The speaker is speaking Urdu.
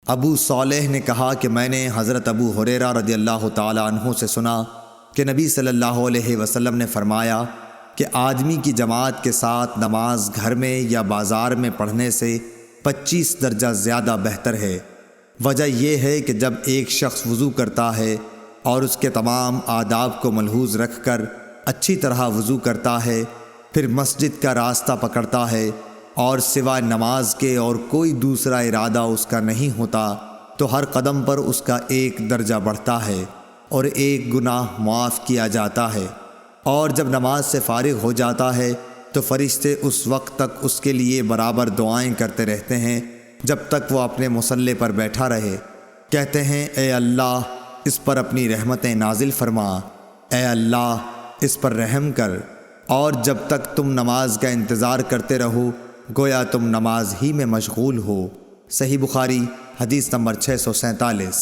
ابو صالح نے کہا کہ میں نے حضرت ابو ہریرہ رضی اللہ تعالی عنہ سے سنا کہ نبی صلی اللہ علیہ وسلم نے فرمایا کہ آدمی کی جماعت کے ساتھ نماز گھر میں یا بازار میں پڑھنے سے 25 درجہ زیادہ بہتر ہے۔ وجہ یہ ہے کہ جب ایک شخص وضو کرتا ہے اور اس کے تمام آداب کو ملحوظ رکھ کر اچھی طرح وضو کرتا ہے، پھر مسجد کا راستہ پکڑتا ہے اور سوائے نماز کے اور کوئی دوسرا ارادہ اس کا نہیں ہوتا، تو ہر قدم پر اس کا 1 درجہ بڑھتا ہے اور 1 گناہ معاف کیا جاتا ہے۔ اور جب نماز سے فارغ ہو جاتا ہے تو فرشتے اس وقت تک اس کے لیے برابر دعائیں کرتے رہتے ہیں جب تک وہ اپنے مصلی پر بیٹھا رہے۔ کہتے ہیں اے اللہ اس پر اپنی رحمتیں نازل فرما، اے اللہ اس پر رحم کر، اور جب تک تم نماز کا انتظار کرتے رہو گویا تم نماز ہی میں مشغول ہو۔ صحیح بخاری حدیث نمبر 647۔